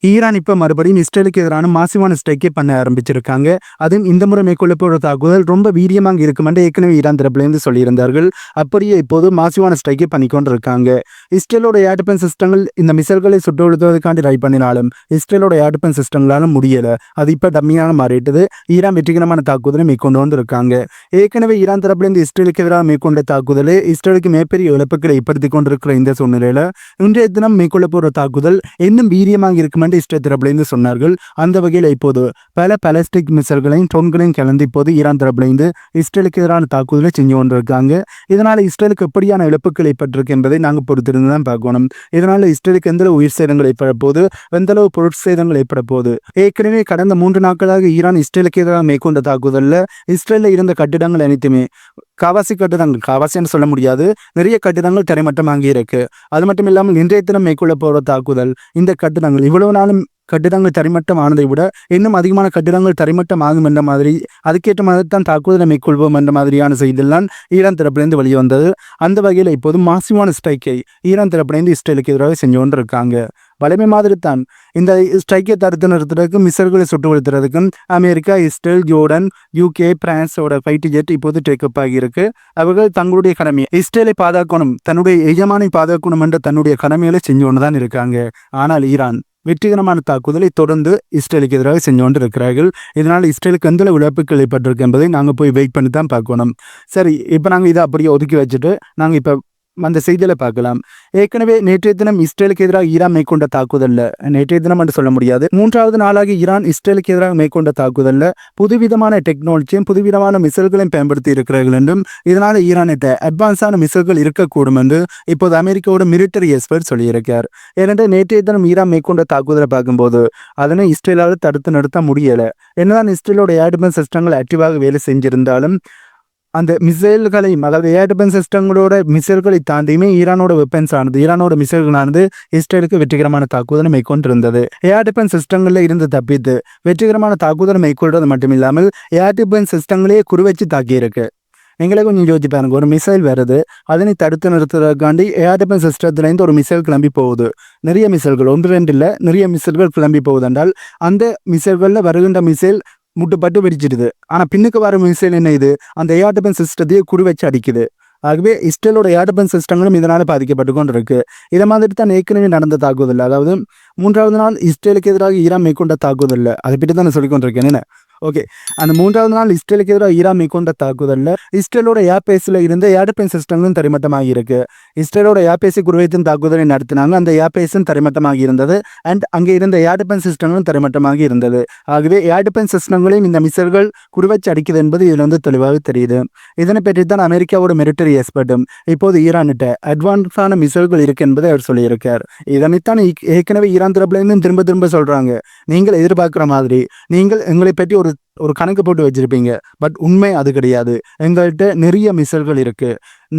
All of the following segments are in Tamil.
ஈரான் இப்ப மறுபடியும் இஸ்ரேலுக்கு எதிரான மாசிவான ஸ்ட்ரைக்கே பண்ண ஆரம்பிச்சிருக்காங்க. அதுவும் இந்த முறை மேற்கொள்ளப்போற தாக்குதல் ரொம்ப வீரியமாக இருக்கும் என்று ஏற்கனவே ஈரான் தரப்பிலிருந்து சொல்லியிருந்தார்கள். அப்படியே இப்போது மாசிவான ஸ்ட்ரைக்கே பண்ணிக்கொண்டு இருக்காங்க. இஸ்ரேலோட ஏர் டிஃபென்ஸ் சிஸ்டங்கள் இந்த மிசைல்களை சுட்டு வீழ்த்துவதற்காண்டி ட்ரை பண்ணினாலும் இஸ்ரேலோட ஏர் டிஃபென்ஸ் சிஸ்டங்களால முடியல. அது இப்ப டம்மியான மாறிட்டது. ஈரான் வெற்றிகரமான தாக்குதலை மேற்கொண்டு வந்து இருக்காங்க. ஏற்கனவே ஈரான் தரப்பிலிருந்து இஸ்ரேலுக்கு எதிராக மேற்கொண்ட தாக்குதலே இஸ்ரேலுக்கு மிகப்பெரிய இழப்புகளை ஏற்படுத்தி கொண்டிருக்கிற இந்த சூழ்நிலையில இன்றைய தினம் மேற்கொள்ள போற தாக்குதல் இன்னும் வீரியமாக இருக்கும் என்று இஸ்ரேல் தரப்பிலிருந்து சொன்னார்கள். அந்த வகையில் இப்போது பல பாலிஸ்டிக் மிசைல்களையும் ட்ரோன்களையும் கலந்து இப்போது ஈரான் தரப்பிலிருந்து இஸ்ரேலுக்கு எதிரான தாக்குதலை செஞ்சு கொண்டிருக்காங்க. இதனால இஸ்ரேலுக்கு எப்படியான இழப்புகள் ஏற்பட்டிருக்கு என்பதை நாங்கள் பொறுத்திருந்து தான் பார்க்கணும். இதனால இஸ்ரேலுக்கு எந்த உயிர் சேதங்கள் ஏற்பட போது, எந்த அளவு பொருட்சேதங்கள் ஏற்பட போது. ஏற்கனவே கடந்த 3 நாட்களாக ஈரான் இஸ்ரேலுக்கு எதிராக மேற்கொண்ட தாக்குதல்ல இஸ்ரேலில் இருந்த கட்டிடங்கள் அனைத்துமே காவாசின்னு சொல்ல முடியாது, நிறைய கட்டிடங்கள் தரைமட்டமாகி இருக்கு. அது மட்டும் இல்லாமல் இன்றைய தினம் மேற்கொள்ள போற தாக்குதல் இந்த கட்டிடங்கள் இவ்வளவு நாளும் கட்டிடங்கள் தரைமட்டம் ஆனதை விட இன்னும் அதிகமான கட்டிடங்கள் தரைமட்டம் ஆகும் என்ற மாதிரி, அதுக்கேற்ற மாதிரி தான் தாக்குதலை மேற்கொள்வோம் என்ற மாதிரியான செய்தியெல்லாம் ஈரான் தரப்பிலிருந்து வெளியே வந்தது. அந்த வகையில் இப்போது மாசிவான ஸ்ட்ரைக்கை ஈரான் தரப்பிலிருந்து இஸ்ரேலுக்கு எதிராக செஞ்சு கொண்டு இருக்காங்க. வலிமை மாதிரி தான் இந்த ஸ்ட்ரைக்கை தடுத்து நிறுத்துறதுக்கும் மிசைல்களை சுட்டு வீழ்த்துறதுக்கும் அமெரிக்கா, இஸ்ரேல், ஜோர்டன், UK, பிரான்ஸோட ஃபைட்டர் ஜெட் இப்போது டேக்கப் ஆகியிருக்கு. அவர்கள் தங்களுடைய கடமையை இஸ்ரேலை பாதுகாக்கணும், தன்னுடைய எஜமானை பாதுகாக்கணும் என்ற தன்னுடைய கடமைகளை செஞ்சு கொண்டு தான் இருக்காங்க. ஆனால் ஈரான் வெற்றிகரமான தாக்குதலை தொடர்ந்து இஸ்ரேலுக்கு எதிராக செஞ்சு கொண்டு இருக்கிறார்கள். இதனால் இஸ்ரேலுக்கு எந்த இழப்புகள் ஏற்பட்டிருக்கு என்பதை நாங்கள் போய் வெயிட் பண்ணி தான் பார்க்கணும். சரி, இப்போ நாங்கள் இதை அப்படியே ஒதுக்கி வச்சுட்டு நாங்கள் இப்போ அந்த செய்தியில பார்க்கலாம். ஏற்கனவே நேற்றைய தினம் இஸ்ரேலுக்கு எதிராக ஈரான் மேற்கொண்ட தாக்குதல்ல, நேற்றைய தினம் என்று சொல்ல முடியாது, 3வது நாளாக ஈரான் இஸ்ரேலுக்கு எதிராக மேற்கொண்ட தாக்குதல்ல புதுவிதமான டெக்னாலஜியும் புதுவிதமான மிசைல்களையும் பயன்படுத்தி இருக்கிறார்கள் என்றும், இதனால ஈரானிட்ட அட்வான்ஸான மிசைல்கள் இருக்கக்கூடும் என்று இப்போது அமெரிக்காவோட மிலிட்டரி எக்ஸ்பர்ட் சொல்லியிருக்கார். ஏனென்றால் நேற்றைய தினம் ஈரான் மேற்கொண்ட தாக்குதலை பார்க்கும்போது அதனை இஸ்ரேலால் தடுத்து நிறுத்த முடியல. என்னதான் இஸ்ரேலோட ஏர் டிஃபென்ஸ் சிஸ்டங்கள் ஆக்டிவாக வேலை செஞ்சிருந்தாலும் அந்த மிசைல்களையும், அதாவது ஏர் டிஃபென்ஸ் சிஸ்டங்களோட மிசைல்களை தாண்டியுமே ஈரானோட வெப்பன்ஸ் ஆனது, ஈரானோட மிசைல்களானது இஸ்ரேலுக்கு வெற்றிகரமான தாக்குதலை மேற்கொண்டிருந்தது. ஏர் டிஃபென்ஸ் சிஸ்டங்கள்ல இருந்து தப்பித்து வெற்றிகரமான தாக்குதலை மேற்கொள்றது மட்டும் இல்லாமல் ஏர் டிஃபென்ஸ் சிஸ்டங்களே குறிவச்சு தாக்கியிருக்கு. நீங்களே கொஞ்சம் யோசிச்சு பாருங்க, ஒரு மிசைல் வருது, அதனை தடுத்து நிறுத்துறதுக்காண்டி ஏர் டிஃபென்ஸ் சிஸ்டத்துலேருந்து ஒரு மிசைல் கிளம்பி போகுது. நிறைய மிசைல்கள், 1-2 இல்லை, நிறைய மிசைல்கள் கிளம்பி போகுது என்றால் அந்த மிசைல்களில் வருகின்ற மிசைல் முட்டுப்பட்டு வெடிச்சிடுது. ஆனால் பின்னுக்கு வர மிசைல் என்ன, இது அந்த ஏர் டிஃபென்ஸ் சிஸ்டத்தையே குறி வச்சு அடிக்குது. ஆகவே இஸ்ரேலோட ஏர் டிஃபென்ஸ் சிஸ்டங்களும் இதனால் பாதிக்கப்பட்டு கொண்டு இருக்கு. இதை மாதிரி தான் ஏற்கனவே நடந்த தாக்குதல், அதாவது 3வது நாள் இஸ்ரேலுக்கு எதிராக ஈரான் மேற்கொண்ட தாக்குதல், அதை பற்றி தான் நான் சொல்லிக்கொண்டிருக்கேன். என்ன ஓகே, அந்த 3வது நாள் இஸ்ரேலுக்கு எதிராக ஈரான் மேற்கொண்ட தாக்குதல்ல இஸ்ரேலோட ஏர்பேஸில் இருந்த ஏர் டிஃபென்ஸ் சிஸ்டங்களும் தரைமட்டமாகி இருக்கு. இஸ்ரேலோட ஏர்பேஸை குறிவைத்தும் தாக்குதலை நடத்தினாங்க. அந்த ஏர்பேஸும் தரைமட்டமாகி இருந்தது. அண்ட் அங்கே இருந்த ஏர் டிஃபென்ஸ் சிஸ்டங்களும் தரைமட்டமாகி இருந்தது. ஆகவே ஏர் டிஃபென்ஸ் சிஸ்டங்களையும் இந்த மிசைல்கள் குறிவச்சு அடிக்குது என்பது இதில் தெளிவாக தெரியுது. இதனை பற்றி தான் அமெரிக்காவோட மிலிட்டரி எக்ஸ்பர்ட்டும் இப்போது ஈரானிட்ட அட்வான்ஸான மிசைல்கள் இருக்கு என்பதை அவர் சொல்லியிருக்கார். இதனைத்தான் ஏற்கனவே ஈரான் தரப்புலேருந்து திரும்ப திரும்ப சொல்றாங்க, நீங்கள் எதிர்பார்க்குற மாதிரி நீங்கள் எங்களை பற்றி ஒரு கணக்கு போட்டு வச்சிருப்பீங்க, பட் உண்மை அது கிடையாது. எங்கள்கிட்ட நிறைய மிசைல்கள் இருக்கு,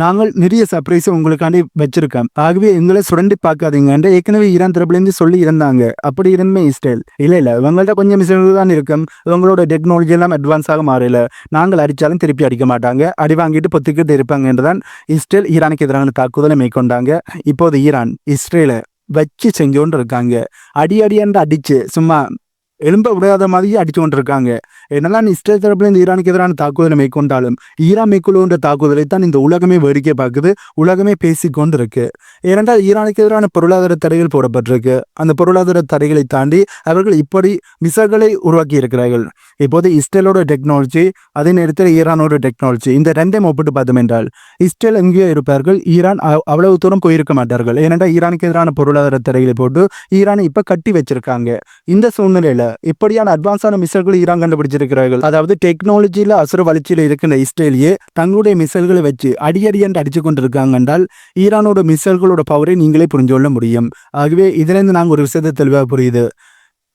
நாங்கள் நிறைய சர்ப்ரைஸை உங்களுக்காண்டி வச்சிருக்கோம், ஆகவே எங்களை சுரண்டி பார்க்காதீங்க ஏற்கனவே ஈரான் தரப்புலேருந்து சொல்லி இருந்தாங்க. அப்படி இருந்துமே இஸ்ரேல் இல்லை இவங்கள்ட்ட கொஞ்சம் மிசைல்கள் தான் இருக்கும், இவங்களோட டெக்னாலஜி எல்லாம் அட்வான்ஸாக மாறல, நாங்கள் அடித்தாலும் திருப்பி அடிக்க மாட்டாங்க, அடி வாங்கிட்டு பொத்துக்கிட்டு இருப்பாங்க என்றுதான் இஸ்ரேல் ஈரானுக்கு எதிரான தாக்குதலை மேற்கொண்டாங்க. இப்போது ஈரான் இஸ்ரேலை வச்சு செஞ்சோன்னு இருக்காங்க. அடின்னு அடிச்சு சும்மா எலும்ப விடாத மாதிரியே அடிச்சு கொண்டு இருக்காங்க. என்னதான் இஸ்ரேல் தரப்புலேருந்து ஈரானுக்கு எதிரான தாக்குதலை மேற்கொண்டாலும் ஈரான் மேற்கொள்ளுன்ற தாக்குதலை தான் இந்த உலகமே வேடிக்கை பார்க்குது, உலகமே பேசிக்கொண்டு இருக்கு. ஏனென்றால் ஈரானுக்கு எதிரான பொருளாதார தடைகள் போடப்பட்டிருக்கு. அந்த பொருளாதார தடைகளை தாண்டி அவர்கள் இப்படி மிசைல்களை உருவாக்கி இருக்கிறார்கள். இப்போது இஸ்ரேலோட டெக்னாலஜி, அதே நேரத்தில் ஈரானோட டெக்னாலஜி, இந்த ரெண்டையும் ஒப்பிட்டு பார்த்தோம் என்றால் இஸ்ரேல் எங்கேயோ இருப்பார்கள், ஈரான் அவ்வளவு தூரம் போயிருக்க மாட்டார்கள். ஏனென்றால் ஈரானுக்கு எதிரான பொருளாதார தடைகளை போட்டு ஈரானை இப்ப கட்டி வச்சிருக்காங்க. இந்த சூழ்நிலையில இப்படியான அட்வான்ஸான மிசைல்களை ஈரான் கண்டுபிடிச்சிருக்கிறார்கள். அதாவது டெக்னாலஜியில அசுர வளர்ச்சியில் இருக்கின்ற இஸ்ரேலியே தங்களுடைய மிசைல்களை வச்சு அடி என்று அடிச்சு கொண்டிருக்காங்க என்றால் ஈரானோட மிசைல்களோட பவரை நீங்களே புரிஞ்சு கொள்ள முடியும். ஆகவே இதிலிருந்து நாங்கள் ஒரு விஷயத்தை தெளிவாக புரியுது,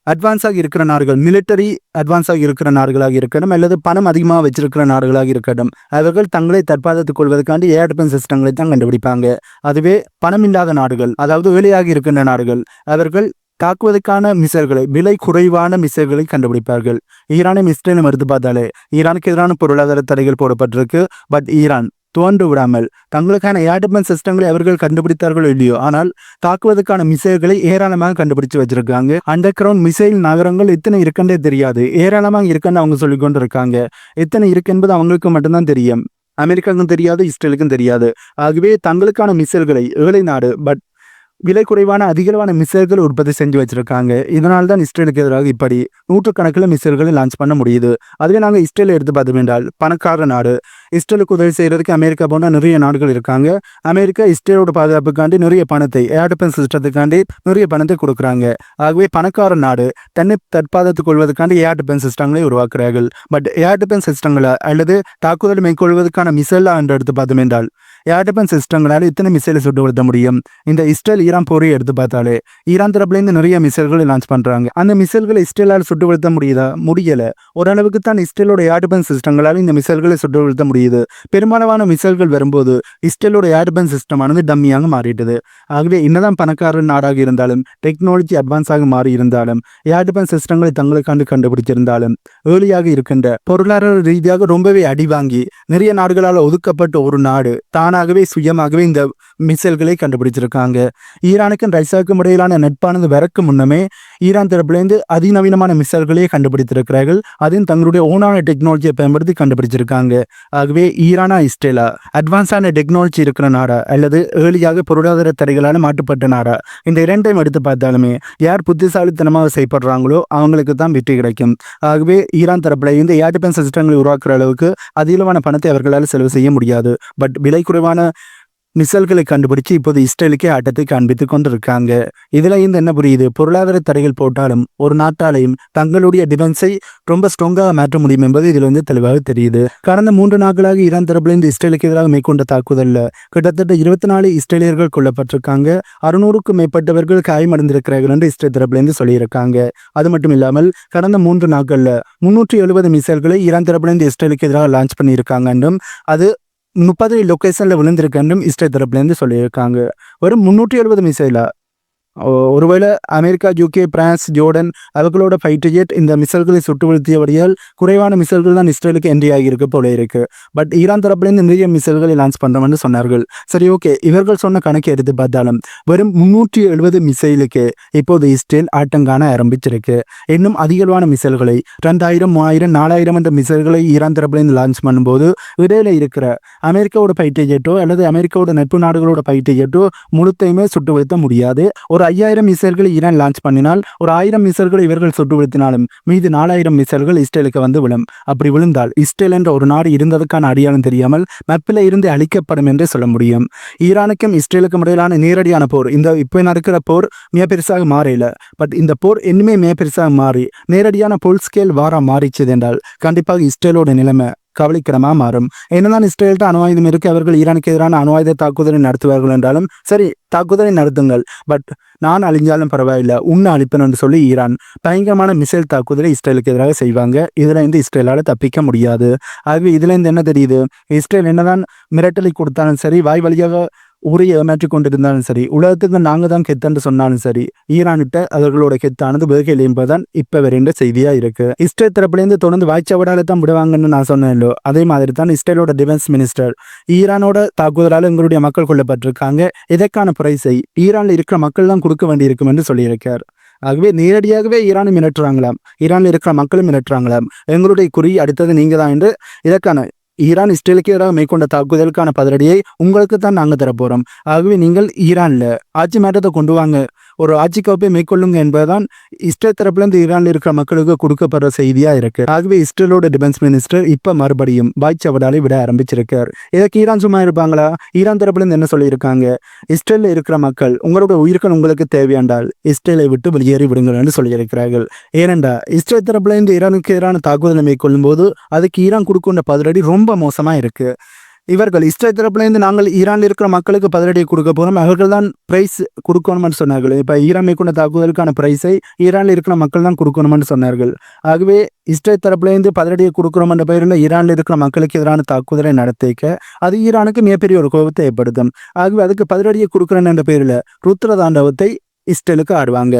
அட்வான்ஸாக இருக்கிற நாடுகள், மிலிட்டரி அட்வான்ஸாக இருக்கிற நாடுகளாக இருக்கட்டும் அல்லது பணம் அதிகமாக வச்சிருக்கிற நாடுகளாக இருக்கட்டும், அவர்கள் தங்களை தற்பாதுகாத்துக் கொள்வதற்காண்டி ஏர் டிஃபென்ஸ் சிஸ்டங்களை தான் கண்டுபிடிப்பாங்க. அதுவே பணம் இல்லாத நாடுகள், அதாவது வேலையாக இருக்கின்ற நாடுகள், அவர்கள் தாக்குவதற்கான மிசைல்களை, விலை குறைவான மிசைல்களை கண்டுபிடிப்பார்கள். ஈரானை இஸ்ரேலை மறுத்து பார்த்தாலே ஈரானுக்கு எதிரான பொருளாதார தடைகள் போடப்பட்டிருக்கு. பட் ஈரான் துவண்டு விடாமல் தங்களுக்கான ஏர் டிஃபென்ஸ் சிஸ்டங்களை அவர்கள் கண்டுபிடித்தார்களோ இல்லையோ, ஆனால் தாக்குவதற்கான மிசைல்களை ஏராளமாக கண்டுபிடிச்சு வச்சிருக்காங்க. அண்டர் கிரவுண்ட் மிசைல் நகரங்கள் எத்தனை இருக்குன்னே தெரியாது, ஏராளமாக இருக்குன்னு அவங்க சொல்லிக் கொண்டு இருக்காங்க. எத்தனை இருக்கு என்பது அவங்களுக்கு மட்டும்தான் தெரியும், அமெரிக்காவுக்கும் தெரியாது, இஸ்ரேலுக்கும் தெரியாது. ஆகவே தங்களுக்கான மிசைல்களை ஏழை நாடு பட் விலை குறைவான அதிகளவான மிசைல்கள் உற்பத்தி செஞ்சு வச்சிருக்காங்க. இதனால தான் இஸ்ரேலுக்கு எதிராக இப்படி நூற்றுக்கணக்கில் மிசைல்களை லான்ச் பண்ண முடியுது. அதுவே நாங்கள் இஸ்ரேலை எடுத்து பார்த்தோம் என்றால் பணக்கார நாடு. இஸ்ரேலுக்கு உதவி செய்யறதுக்கு அமெரிக்கா போன்ற நிறைய நாடுகள் இருக்காங்க. அமெரிக்கா இஸ்ரேலோட பாதுகாப்புக்காண்டி நிறைய பணத்தை, ஏர் டிஃபென்ஸ் சிஸ்டத்துக்காண்டி நிறைய பணத்தை கொடுக்குறாங்க. ஆகவே பணக்கார நாடு தன்னை தற்பாதத்துக் கொள்வதற்காண்டி ஏர் டிஃபென்ஸ் சிஸ்டங்களை உருவாக்குறார்கள். பட் ஏர் டிஃபென்ஸ் சிஸ்டங்களை அல்லது தாக்குதல் மேற்கொள்வதற்கான மிசைலா என்று எடுத்து பார்த்தோம் என்றால் ஏர் டிஃபென்ஸ் சிஸ்டங்களால் இத்தனை மிசைலை சுட்டு வீழ்த்த முடியும். இந்த இஸ்ரேல் ஈரான் போரை எடுத்து பார்த்தாலே ஈரான் தரப்புலேருந்து நிறைய மிசைல்களை லான்ச் பண்றாங்க. அந்த மிசைல்களை இஸ்ரேலால் சுட்டு வீழ்த்த முடியல. ஓரளவுக்கு தான் இஸ்ரேலோட ஏர் டிஃபென்ஸ் சிஸ்டங்களால் இந்த மிசைல்களை சுட்டு வீழ்த்த முடியுது. பெரும்பாலான மிசைல்கள் வரும்போது இஸ்ரேலோட ஏர் டிஃபென்ஸ் சிஸ்டமானது டம்மியாக மாறிட்டது. ஆகவே என்னதான் பணக்கார நாடாக இருந்தாலும், டெக்னாலஜி அட்வான்ஸாக மாறி இருந்தாலும், ஏர் டிஃபென்ஸ் சிஸ்டங்களை தங்களுக்காண்டு கண்டுபிடிச்சிருந்தாலும், ஏர்லியாக இருக்கின்ற பொருளாதார ரீதியாக ரொம்பவே அடி வாங்கி நிறைய நாடுகளால் ஒதுக்கப்பட்ட ஒரு நாடு தானாகவே சுயமாகவே இந்த மிசைல்களை கண்டுபிடிச்சிருக்காங்க. ஈரானுக்கும் ரஷ்யாவுக்கும் இடையிலான நட்பானது வரக்கு முன்னமே ஈரான் தரப்புலேருந்து அதிநவீனமான மிசைல்களையே கண்டுபிடித்திருக்கிறார்கள். அதையும் தங்களுடைய ஓனான டெக்னாலஜியை பயன்படுத்தி கண்டுபிடிச்சிருக்காங்க. ஆகவே ஈரானா இஸ்ரேலா அட்வான்ஸான டெக்னாலஜி இருக்கிற நாடா அல்லது ஏர்லியாக பொருளாதார தடைகளால் மாட்டுப்பட்ட நாடா, இந்த இரண்டையும் எடுத்து பார்த்தாலுமே யார் புத்திசாலித்தனமாக செய்யப்படுறாங்களோ அவங்களுக்கு தான் வெற்றி கிடைக்கும். ஆகவே ஈரான் தரப்புல இந்த ஏர் டிஃபென்ஸ் சிஸ்டங்களை உருவாக்குற அளவுக்கு அதிகமான பணத்தை அவர்களால் செலவு செய்ய முடியாது. பட் விலை குறைவான மிசைல்களை கண்டுபிடிச்சு இப்போது இஸ்ரேலுக்கே ஆட்டத்தை காண்பித்துக் கொண்டிருக்காங்க. இதுல இருந்து என்ன புரியுது, பொருளாதார தடைகள் போட்டாலும் ஒரு நாட்டாலையும் தங்களுடைய டிஃபென்ஸை ரொம்ப ஸ்ட்ராங்காக மாற்ற முடியும் என்பது இதுல இருந்து தெளிவாக தெரியுது. கடந்த 3 நாட்களாக ஈரான் தரப்பிலிருந்து இஸ்ரேலுக்கு எதிராக மேற்கொண்ட தாக்குதல்ல கிட்டத்தட்ட 24 இஸ்ரேலியர்கள் கொல்லப்பட்டிருக்காங்க. 600க்கும் மேற்பட்டவர்கள் காயமடைந்திருக்கிறார்கள் என்று இஸ்ரேல் தரப்பிலிருந்து சொல்லியிருக்காங்க. அது மட்டும் இல்லாமல் கடந்த 3 நாட்கள்ல 370 மிசைல்களை ஈரான் தரப்பிலிருந்து இஸ்ரேலுக்கு எதிராக லான்ச் பண்ணியிருக்காங்க என்றும் அது 30 லொக்கேஷன்ல விழுந்திருக்கேன்னும் இஸ்ரேல் தரப்புலேருந்து சொல்லியிருக்காங்க. வெறும் 370 மிசைலா? ஒருவேளை அமெரிக்கா, யூகே, பிரான்ஸ், ஜோர்டன் அவர்களோட ஃபைட்டர் ஜெட் இந்த மிசைல்களை சுட்டு வீழ்த்தியபடியால் குறைவான மிசைல்கள் தான் இஸ்ரேலுக்கு என்ட்ரி ஆகியிருக்கு போல இருக்கு. பட் ஈரான் தரப்புலேருந்து நிறைய மிசைல்களை லான்ச் பண்றோம்னு சொன்னார்கள். சரி, ஓகே, இவர்கள் சொன்ன கணக்கு எடுத்து பார்த்தாலும் வெறும் 370 மிசைலுக்கு இப்போது இஸ்ரேல் ஆட்டங்காண ஆரம்பிச்சிருக்கு. இன்னும் அதிகமான மிசைல்களை 2000, 3000, 4000 என்ற மிசைல்களை ஈரான் தரப்புலேருந்து லான்ச் பண்ணும்போது இடையில இருக்கிற அமெரிக்காவோட ஃபைட்டர் ஜெட்டோ அல்லது அமெரிக்காவோட நட்பு நாடுகளோட ஃபைட்டர் ஜெட்டோ முழுத்தையுமே சுட்டு வீழ்த்த முடியாது. ஒரு 5000 மிசைல்களை ஈரான் லான்ச் பண்ணினால் ஒரு 1000 மிசைல்களை இவர்கள் சுட்டு வீழ்த்தினாலும் மீது 4000 மிசைல்கள் இஸ்ரேலுக்கு வந்து விழும். அப்படி விழுந்தால் இஸ்ரேல் என்ற ஒரு நாடு இருந்ததுக்கான அடையாளம் தெரியாமல் மேப்பில் இருந்து அழிக்கப்படும் என்றே சொல்ல முடியும். ஈரானுக்கும் இஸ்ரேலுக்கும் இடையிலான நேரடியான போர், இந்த இப்போ நடக்கிற போர் மிக பெருசாக மாறல. பட் இந்த போர் இன்னுமே மிக பெருசாக மாறி நேரடியான புல் ஸ்கேல் வாரா மாறிச்சது என்றால் கண்டிப்பாக இஸ்ரேலோட நிலைமை கவலைக்கிடமா மாறும். என்னதான் இஸ்ரேல்கிட்ட அணு ஆயுதம் இருக்கு, அவர்கள் ஈரானுக்கு எதிரான அணு ஆயுத தாக்குதலை நடத்துவார்கள் என்றாலும் சரி, தாக்குதலை நடத்துங்கள், பட் நான் அழிஞ்சாலும் பரவாயில்லை, உன்னை அழிப்பேன் என்று சொல்லி ஈரான் பயங்கரமான மிசைல் தாக்குதலை இஸ்ரேலுக்கு எதிராக செய்வாங்க. இதுல இருந்து இஸ்ரேலால தப்பிக்க முடியாது. ஆகவே இதுல இருந்து என்ன தெரியுது, இஸ்ரேல் என்னதான் மிரட்டலை கொடுத்தாலும் சரி, வாய் வழியாக ஊரை ஏமாற்றி கொண்டிருந்தாலும் சரி, உலகத்துக்கு நாங்க தான் கெத்தன்னு சொன்னாலும் சரி, ஈரான்கிட்ட அவர்களோட கெத்தானது வேகையில் என்பதுதான் இப்ப வரைந்த செய்தியா இருக்கு. இஸ்ரேல் தரப்புலேருந்து தொடர்ந்து வாய்ச்சவடால தான் விடுவாங்கன்னு நான் சொன்னேன். அதே மாதிரி தான் இஸ்ரேலோட டிஃபென்ஸ் மினிஸ்டர் ஈரானோட தாக்குதலால் எங்களுடைய மக்கள் கொல்லப்பட்டிருக்காங்க, இதற்கான பிரைஸை ஈரான்ல இருக்கிற மக்கள் தான் கொடுக்க வேண்டியிருக்கும் என்று சொல்லியிருக்கார். ஆகவே நேரடியாகவே ஈரானும் மிரட்டுறாங்களாம், ஈரான்ல இருக்கிற மக்களும் மிரட்டுறாங்களாம், எங்களுடைய குறி அடுத்தது நீங்க தான் என்று. இதற்கான ஈரான் இஸ்ரேலுக்கு எதிராக மேற்கொண்ட தாக்குதலுக்கான பதிலடியை உங்களுக்கு தான் நாங்கள் தரப்போறோம். ஆகவே நீங்கள் ஈரான்ல ஆட்சி மாற்றத்தை கொண்டு வாங்க, ஒரு ஆட்சி கோப்பை மேற்கொள்ளுங்க என்பதுதான் இஸ்ரேல் தரப்புலேருந்து ஈரான்ல இருக்கிற மக்களுக்கு கொடுக்கப்படுற செய்தியா இருக்கு. ஆகவே இஸ்ரேலோட டிஃபென்ஸ் மினிஸ்டர் இப்ப மறுபடியும் வாய்ச்சவடாலை விட ஆரம்பிச்சிருக்கார். இதற்கு ஈரான் சும்மா இருப்பாங்களா? ஈரான் தரப்புலேருந்து என்ன சொல்லியிருக்காங்க, இஸ்ரேல்ல இருக்கிற மக்கள் உங்களோட உயிர்கள் உங்களுக்கு தேவையாண்டால் இஸ்ரேலை விட்டு வெளியேறி விடுங்கள் என்று சொல்லியிருக்கிறார்கள். ஏனென்றா இஸ்ரேல் தரப்புலேருந்து ஈரானுக்கு எதிரான தாக்குதலை மேற்கொள்ளும் போது அதுக்கு ஈரான் கொடுக்கின்ற பதிலடி ரொம்ப மோசமா இருக்கு. இவர்கள் இஸ்ரேல் தரப்புலேருந்து நாங்கள் ஈரானில் இருக்கிற மக்களுக்கு பதிலடி கொடுக்க போகிறோம், அவர்கள் தான் பிரைஸ் கொடுக்கணும்னு சொன்னார்கள். இப்போ ஈரான் மேற்கொண்ட தாக்குதலுக்கான பிரைஸை ஈரானில் இருக்கிற மக்கள் தான் கொடுக்கணும்னு சொன்னார்கள். ஆகவே இஸ்ரேல் தரப்புலேருந்து பதிலடியை கொடுக்குறோம் என்ற பெயரில் ஈரானில் இருக்கிற மக்களுக்கு எதிரான தாக்குதலை நடத்திக்க அது ஈரானுக்கு மிகப்பெரிய ஒரு கோபத்தை ஏற்படுத்தும். ஆகவே அதுக்கு பதிலடியை கொடுக்குறேன் என்ற பெயரில் ருத்ர தாண்டவத்தை இஸ்ரேலுக்கு ஆடுவாங்க.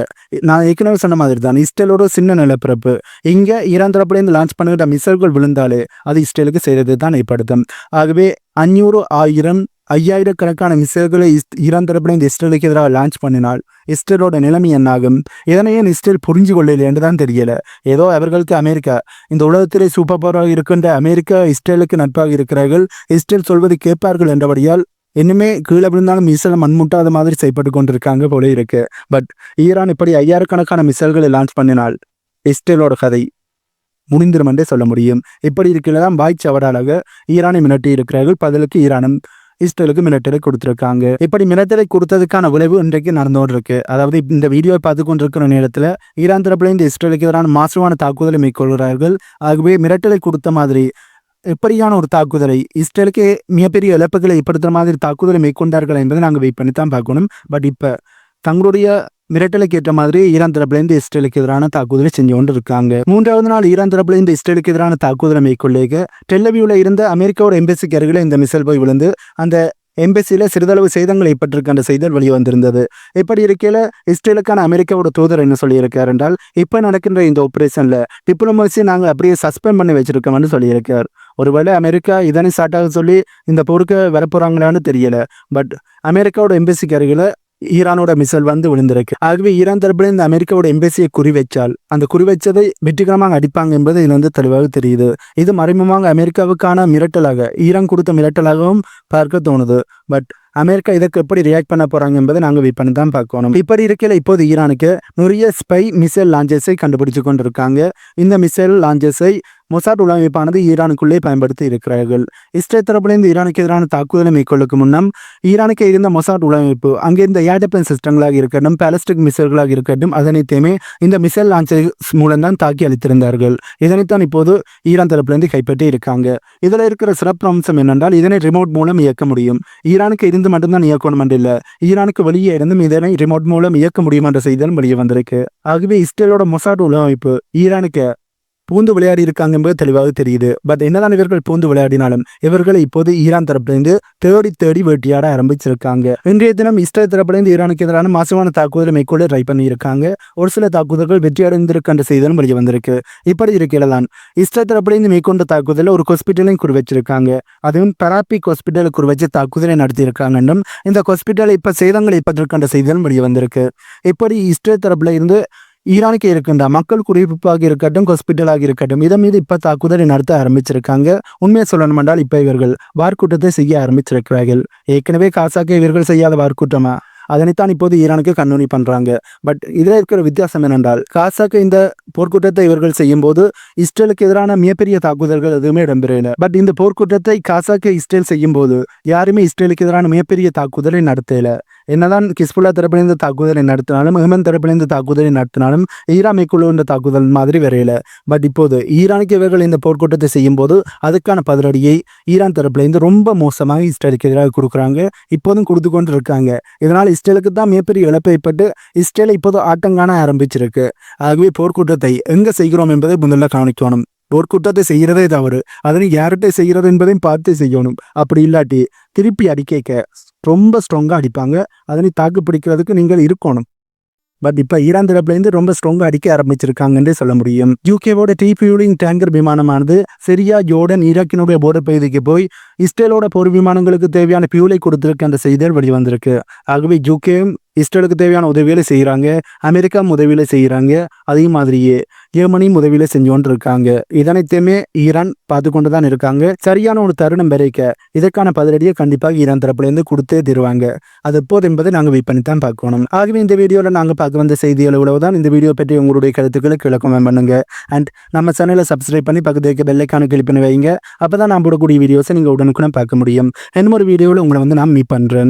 நான் ஏற்கனவே சொன்ன மாதிரி தான் இஸ்ரேலோட சின்ன நிலப்பரப்பு. இங்க ஈரான் தரப்புலேருந்து லான்ச் பண்ணுகிற மிசைல்கள் விழுந்தாலே அது இஸ்ரேலுக்கு செய்தது தான் ஏற்படுத்தும். ஆகவே 500, 1000, 5000 மிசைல்களை ஈரான் தரப்புலேருந்து இஸ்ரேலுக்கு எதிராக லான்ச் பண்ணினால் இஸ்ரேலோட நிலைமை என்னாகும்? இதனை ஏன் இஸ்ரேல் புரிஞ்சு கொள்ளலை என்று தான் தெரியல. ஏதோ அவர்களுக்கு அமெரிக்கா, இந்த உலகத்திலே சூப்பர் பவராக இருக்கின்ற அமெரிக்கா இஸ்ரேலுக்கு நட்பாக இருக்கிறார்கள், இஸ்ரேல் சொல்வது கேட்பார்கள் என்றபடியால் இன்னுமே கீழே விழுந்தாலும் மிசைலை மண்முட்டாத மாதிரி செய்யப்பட்டு கொண்டிருக்காங்க போல இருக்கு. பட் ஈரான் இப்படி 5000 மிசைல்களை லான்ச் பண்ணினால் இஸ்ரேலோட கதை முடிந்திரும் என்றே சொல்ல முடியும். இப்படி இருக்கிறதான் வாய் சவடாலாக ஈரானை மிரட்டி இருக்கிறார்கள். பதிலுக்கு ஈரானும் இஸ்ரேலுக்கு மிரட்டலை கொடுத்துருக்காங்க. இப்படி மிரட்டலை கொடுத்ததுக்கான விளைவு இன்றைக்கு நடந்தோடு இருக்கு. அதாவது இந்த வீடியோவை பார்த்து கொண்டிருக்கிற நேரத்தில் ஈரான் தரப்புல இந்த இஸ்ரேலுக்கு எதிரான மாசுவான தாக்குதலை மேற்கொள்கிறார்கள். ஆகவே மிரட்டலை கொடுத்த மாதிரி எப்படியான ஒரு தாக்குதலை, இஸ்ரேலுக்கு மிகப்பெரிய இழப்புகளை ஏற்படுத்துகிற மாதிரி தாக்குதலை மேற்கொண்டார்கள் என்பதை நாங்கள் வெயிட் பண்ணி தான் பார்க்கணும். பட் இப்போ தங்களுடைய மிரட்டலுக்கு ஏற்ற மாதிரி ஈரான் தரப்புலேருந்து இஸ்ரேலுக்கு எதிரான தாக்குதலை செஞ்சு கொண்டு இருக்காங்க. 3வது நாள் ஈரான் தரப்புலேருந்து இஸ்ரேலுக்கு எதிரான தாக்குதலை மேற்கொள்ளுக டெல்லவியூவில் இருந்த அமெரிக்காவோட எம்பசிக்கு அருகில் இந்த மிசைல் போய் விழுந்து அந்த எம்பசியில் சிறிதளவு சேதங்கள் ஏற்பட்டிருக்கின்ற செய்திகள் வெளியே வந்திருந்தது. இப்படி இருக்கையில் இஸ்ரேலுக்கான அமெரிக்காவோட தூதர் என்ன சொல்லியிருக்கார் என்றால், இப்போ நடக்கின்ற இந்த ஆப்ரேஷனில் டிப்ளமசி நாங்கள் அப்படியே சஸ்பெண்ட் பண்ணி வச்சிருக்கோம்னு சொல்லியிருக்கார். ஒருவேளை அமெரிக்கா இதனை ஸ்டார்ட்டாக சொல்லி இந்த போருக்கு வரப்போறாங்களான்னு தெரியல. பட் அமெரிக்காவோட எம்பசிக்கு அருகில் ஈரானோட மிசைல் வந்து விழுந்திருக்கு. ஆகவே ஈரான் தரப்புல இந்த அமெரிக்காவோட எம்பசியை குறி வச்சால் அந்த குறி வச்சதை வெற்றிகரமாக அடிப்பாங்க என்பது இதுல வந்து தெளிவாக தெரியுது. இது மறைமுகமாக அமெரிக்காவுக்கான மிரட்டலாக, ஈரான் கொடுத்த மிரட்டலாகவும் பார்க்க தோணுது. பட் அமெரிக்கா இதற்கு எப்படி ரியாக்ட் பண்ண போறாங்க என்பதை நாங்கள் வெயிட் பண்ணி தான் பார்க்கணும். இப்படி இருக்கையில் இப்போது ஈரானுக்கு நிறைய ஸ்பை மிசைல் லான்ச்சஸை கண்டுபிடிச்சு கொண்டிருக்காங்க. இந்த மிசைல் லான்ச்சஸை மொசாட் உளவமைப்பானது ஈரானுக்குள்ளே பயன்படுத்தி இருக்கிறார்கள். இஸ்ரேல் தரப்புலேருந்து ஈரானுக்கு எதிரான தாக்குதலை மேற்கொள்ளுக்கு முன்னம் ஈரானுக்கு இருந்த மொசாட் உளவமைப்பு, அங்கே இந்த ஏர் டிஃபென்ஸ் சிஸ்டங்களாக இருக்கட்டும், பேலஸ்டிக் மிசைல்களாக இருக்கட்டும், அதனைத்தையுமே இந்த மிசைல் லான்ச்சஸ் மூலம் தான் தாக்கி அளித்திருந்தார்கள். இதனைத்தான் இப்போது ஈரான் தரப்புலேருந்து கைப்பற்றி இருக்காங்க. இதில் இருக்கிற சிறப்பு அம்சம் என்னென்றால், இதனை ரிமோட் மூலம் இயக்க முடியும். ஈரானுக்கு இருந்து மட்டும்தான் இயக்கணும் என்று இல்லை, ஈரானுக்கு வெளியே இருந்தும் இதனை ரிமோட் மூலம் இயக்க முடியும் என்ற செய்தியும் வெளியே வந்திருக்கு. ஆகவே இஸ்ரேலோட மொசாட் உளவமைப்பு ஈரானுக்கு பூந்து விளையாடி இருக்காங்க என்பது தெளிவாக தெரியுது. பட் என்னதான் இவர்கள் பூந்து விளையாடினாலும் இவர்களை இப்போது ஈரான் தரப்பிலிருந்து தேடி வேட்டியாட ஆரம்பிச்சிருக்காங்க. இன்றைய தினம் இஸ்ரேல் தரப்பிலிருந்து ஈரானுக்கு எதிரான மாசமான தாக்குதலை மேற்கொள்ள ட்ரை பண்ணியிருக்காங்க. ஒரு சில தாக்குதல்கள் வெற்றி அடைந்திருக்கின்ற செய்தியும் வெளியே வந்திருக்கு. இப்படி இருக்கலாம் இஸ்ரேல் தரப்பிலிருந்து மேற்கொண்ட தாக்குதலில் ஒரு ஹாஸ்பிட்டலையும் குறி வச்சிருக்காங்க. அதுவும் பராபிக் ஹாஸ்பிட்டலை குறி வச்சு தாக்குதலை நடத்தியிருக்காங்க என்றும் இந்த ஹாஸ்பிட்டல் இப்ப சேதங்கள் ஏற்பட்டிருக்கின்ற செய்தியும் வெளியே வந்திருக்கு. இப்படி இஸ்ரேல் தரப்புல இருந்து ஈரானுக்கு இருக்கின்ற மக்கள் குடியிருப்பாக இருக்கட்டும், ஹாஸ்பிட்டலாக இருக்கட்டும், இதன் மீது இப்ப தாக்குதலை நடத்த ஆரம்பிச்சிருக்காங்க. உண்மையை சொல்லணும் என்றால் இப்ப இவர்கள் வார்க்கூட்டத்தை செய்ய ஆரம்பிச்சிருக்கிறார்கள். ஏற்கனவே காசாக்க இவர்கள் செய்யாத வார்க்கூட்டமா, அதனைத்தான் இப்போது ஈரானுக்கு கண்ணுணி பண்றாங்க. பட் இதில் இருக்கிற வித்தியாசம் என்னென்றால், காசாக்கு இந்த போர்க்குற்றத்தை இவர்கள் செய்யும் போது இஸ்ரேலுக்கு எதிரான மிகப்பெரிய தாக்குதல்கள் எதுவுமே இடம்பெறல. பட் இந்த போர்க்குற்றத்தை காசாக்கு இஸ்ரேல் செய்யும் போது யாருமே இஸ்ரேலுக்கு எதிரான மிகப்பெரிய தாக்குதலை நடத்தல. என்னதான் கிஸ்புல்லா தரப்பிலிருந்து தாக்குதலை நடத்தினாலும், ஹெமன் தரப்பிலிருந்து தாக்குதலை நடத்தினாலும் ஈரான் மேற்கொள்ளுகின்ற தாக்குதல் மாதிரி வரையல. பட் இப்போது ஈரானுக்கு இவர்கள் இந்த போர்க்குற்றத்தை செய்யும் போது அதுக்கான பதிலடியை ஈரான் தரப்பிலிருந்து ரொம்ப மோசமாக இஸ்ரேலுக்கு எதிராக கொடுக்குறாங்க. இப்போதும் கொடுத்து கொண்டு இருக்காங்க. இதனால் இஸ்ரேலுக்கு தான் மிகப்பெரிய இழப்பு ஏற்பட்டு இஸ்ரேலை இப்போது ஆட்டங்காண ஆரம்பிச்சிருக்கு. ஆகவே போர்க்குற்றத்தை எங்க செய்கிறோம் என்பதை முதல்ல கவனிக்கணும். போர்க்குற்றத்தை செய்கிறதே தவறு, அதனை யார்கிட்ட செய்கிறது என்பதையும் பார்த்து செய்யணும். அப்படி இல்லாட்டி திருப்பி அடிக்க ரொம்ப ஸ்ட்ராங்கா அடிப்பாங்க. அதனை தாக்கு பிடிக்கிறதுக்கு நீங்கள் இருக்கணும். பட் இப்போ ஈரான் தரப்புலேருந்து ரொம்ப ஸ்ட்ராங்காக அடிக்க ஆரம்பிச்சிருக்காங்கன்றே சொல்ல முடியும். யூகேவோட டீஃபியூலிங் டேங்கர் விமானமானது சிரியா, ஜோர்டன், ஈராக்கினுடைய போர்டர் பகுதிக்கு போய் இஸ்ரேலோட போர் விமானங்களுக்கு தேவையான பியூலை கொடுத்துருக்கு என்ற செய்திகள் வெளிவந்திருக்கு. ஆகவே யூகேயும் இஸ்ரேலுக்கு தேவையான உதவிகளை செய்கிறாங்க, அமெரிக்கா உதவிகளை செய்கிறாங்க, அதே மாதிரியே ஜெர்மனியும் உதவியில செஞ்சு கொண்டு இருக்காங்க. இதனைத்தையுமே ஈரான் பார்த்து கொண்டு தான் இருக்காங்க. சரியான ஒரு தருணம் வரைக்க இதற்கான பதிலடியை கண்டிப்பாக ஈரான் தரப்புலேருந்து கொடுத்தே தருவாங்க. அது எப்போது என்பதை நாங்கள் வெயிட் பண்ணி தான் பார்க்கணும். ஆகவே இந்த வீடியோவில் நாங்கள் பார்க்க வந்த செய்திகள் இவ்வளவுதான். இந்த வீடியோ பற்றி உங்களுடைய கருத்துக்களை கீழே கமெண்ட் பண்ணுங்க. அண்ட் நம்ம சேனலை சப்ஸ்கிரைப் பண்ணி பக்கத்து வைக்க பெல் ஐகானை கிளிக் பண்ணி வைங்க. அப்போ தான் நான் போடக்கூடிய வீடியோஸை நீங்கள் உடனுக்குன்னு பார்க்க முடியும். இன்னொரு வீடியோவில் உங்களை நான் மீட் பண்ணுறேன்.